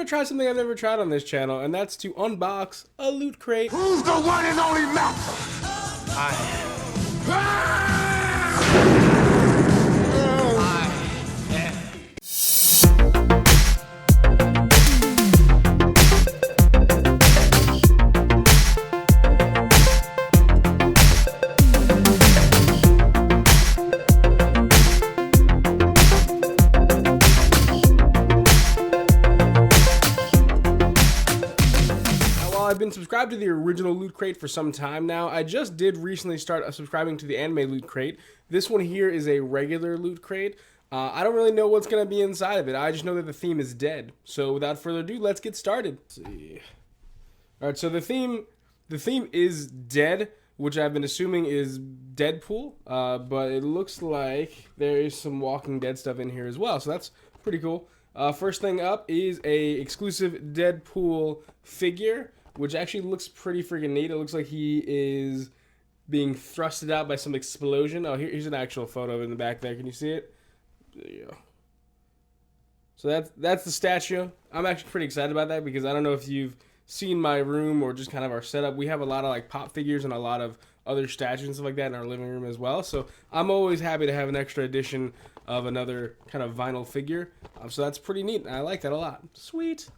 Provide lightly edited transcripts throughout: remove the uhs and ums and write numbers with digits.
gonna try something I've never tried on this channel, and that's to unbox a Loot Crate. Who's the one and only master? I've been subscribed to the original Loot Crate for some time now. I just did recently start subscribing to the anime Loot Crate. This one here is a regular Loot Crate. I don't really know what's going to be inside of it. I just know that the theme is dead. So without further ado, let's get started. Let's see. All right, so the theme is dead, which I've been assuming is Deadpool. But it looks like there is some Walking Dead stuff in here as well. So that's pretty cool. First thing up is a exclusive Deadpool figure, which actually looks pretty freaking neat. It looks like he is being thrusted out by some explosion. Oh, here's an actual photo in the back there. Can you see it? There you go. So that's the statue. I'm actually pretty excited about that because I don't know if you've seen my room or just kind of our setup. We have a lot of like pop figures and a lot of other statues and stuff like that in our living room as well. So I'm always happy to have an extra edition of another kind of vinyl figure. So that's pretty neat. I like that a lot. Sweet.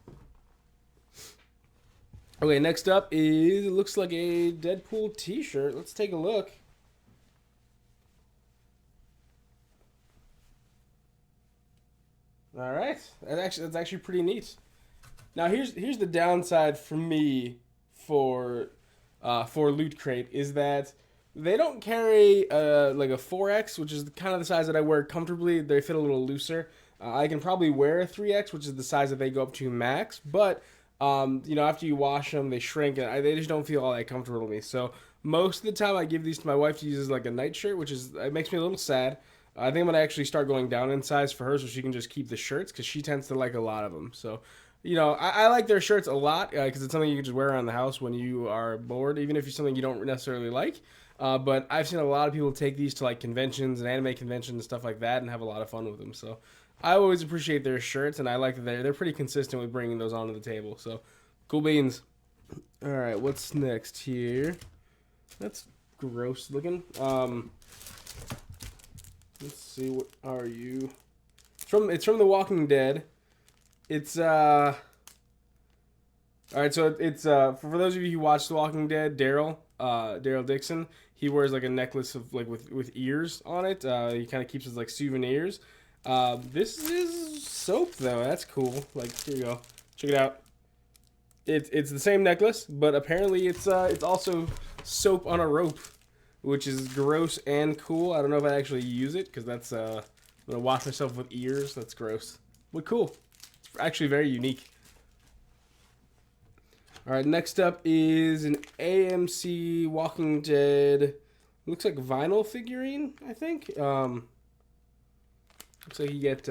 Okay, next up is, it looks like a Deadpool t-shirt. Let's take a look. All right, that's actually pretty neat. Now here's the downside for me for Loot Crate is that they don't carry like a 4X, which is kind of the size that I wear comfortably. They fit a little looser. I can probably wear a 3X, which is the size that they go up to max, but you know, after you wash them, they shrink, and they just don't feel all that comfortable to me. So most of the time, I give these to my wife to use as like a nightshirt, it makes me a little sad. I think I'm gonna actually start going down in size for her, so she can just keep the shirts because she tends to like a lot of them. So, you know, I like their shirts a lot because it's something you can just wear around the house when you are bored, even if it's something you don't necessarily like. But I've seen a lot of people take these to like conventions and anime conventions and stuff like that, and have a lot of fun with them. So I always appreciate their shirts, and I like that they're pretty consistent with bringing those onto the table. So, cool beans. All right, what's next here? That's gross looking. Let's see, what are you? It's from The Walking Dead. It's all right. So it's for those of you who watch The Walking Dead, Daryl Dixon. He wears like a necklace of like with ears on it. He kind of keeps his like souvenirs. This is soap though. That's cool. Like, here you go. Check it out. It's the same necklace, but apparently it's also soap on a rope, which is gross and cool. I don't know if I actually use it because that's I'm gonna wash myself with ears. That's gross, but cool. It's actually very unique. All right, next up is an AMC Walking Dead. Looks like vinyl figurine, I think. Looks like you get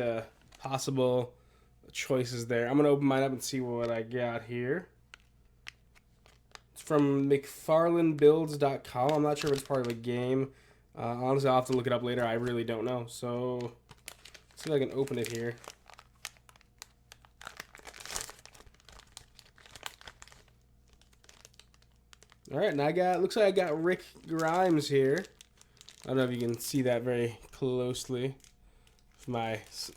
possible choices there. I'm going to open mine up and see what I got here. It's from McFarlaneBuilds.com. I'm not sure if it's part of a game. Honestly, I'll have to look it up later. I really don't know. So, let's see if I can open it here. All right, and looks like I got Rick Grimes here. I don't know if you can see that very closely. If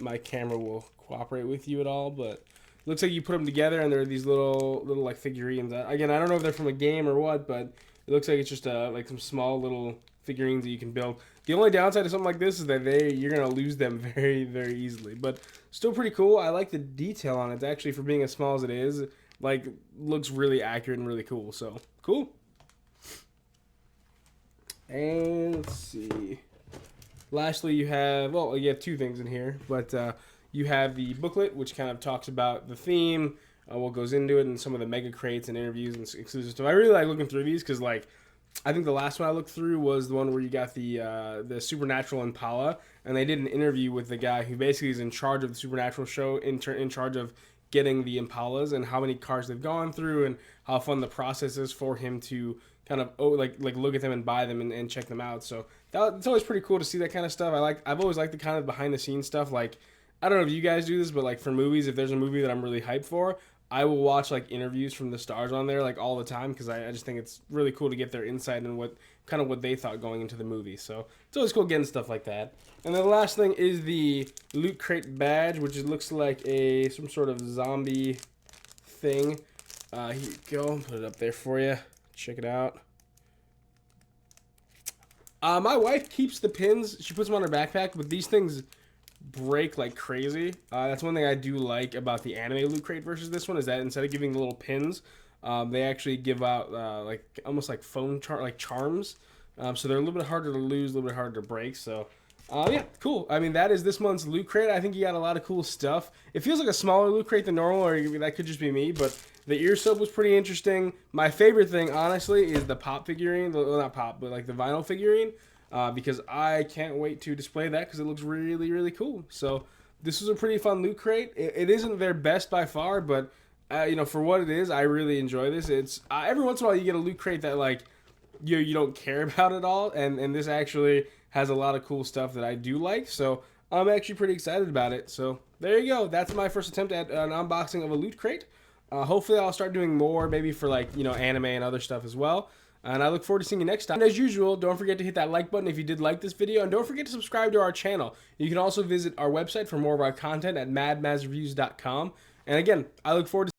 my camera will cooperate with you at all, but it looks like you put them together and there are these little like figurines. Again, I don't know if they're from a game or what, but it looks like it's just like some small little figurines that you can build. The only downside to something like this is that you're gonna lose them very, very easily, but still pretty cool. I like the detail on it. Actually, for being as small as it is, like, looks really accurate and really cool. So cool. And let's see. Lastly, you have two things in here, but you have the booklet, which kind of talks about the theme, what goes into it, and some of the mega crates and interviews and exclusive stuff. I really like looking through these because, like, I think the last one I looked through was the one where you got the Supernatural Impala, and they did an interview with the guy who basically is in charge of the Supernatural show, in charge of getting the Impalas and how many cars they've gone through and how fun the process is for him to kind of look at them and buy them and check them out. So it's always pretty cool to see that kind of stuff. I've always liked the kind of behind the scenes stuff, like I don't know if you guys do this, but like for movies, if there's a movie that I'm really hyped for, I will watch like interviews from the stars on there like all the time because I just think it's really cool to get their insight and what kind of what they thought going into the movie. So it's always cool getting stuff like that. And then the last thing is the Loot Crate badge, which looks like some sort of zombie thing. Here you go. Put it up there for you. Check it out. My wife keeps the pins. She puts them on her backpack, but these things break like crazy. That's one thing I do like about the anime Loot Crate versus this one is that instead of giving the little pins, they actually give out like almost like charms. So they're a little bit harder to lose, a little bit harder to break. So yeah, cool. I mean, that is this month's Loot Crate. I think you got a lot of cool stuff. It feels like a smaller Loot Crate than normal, or that could just be me, but the ear soap was pretty interesting. My favorite thing, honestly, is the pop figurine. Well, not pop, but like the vinyl figurine. Because I can't wait to display that because it looks really, really cool. So this was a pretty fun Loot Crate. It isn't their best by far, but you know, for what it is, I really enjoy this. It's every once in a while you get a Loot Crate that like you don't care about at all, and this actually has a lot of cool stuff that I do like. So I'm actually pretty excited about it. So there you go. That's my first attempt at an unboxing of a Loot Crate. Hopefully I'll start doing more, maybe for like, you know, anime and other stuff as well. And I look forward to seeing you next time. And as usual, don't forget to hit that like button if you did like this video. And don't forget to subscribe to our channel. You can also visit our website for more of our content at madmazreviews.com. And again, I look forward to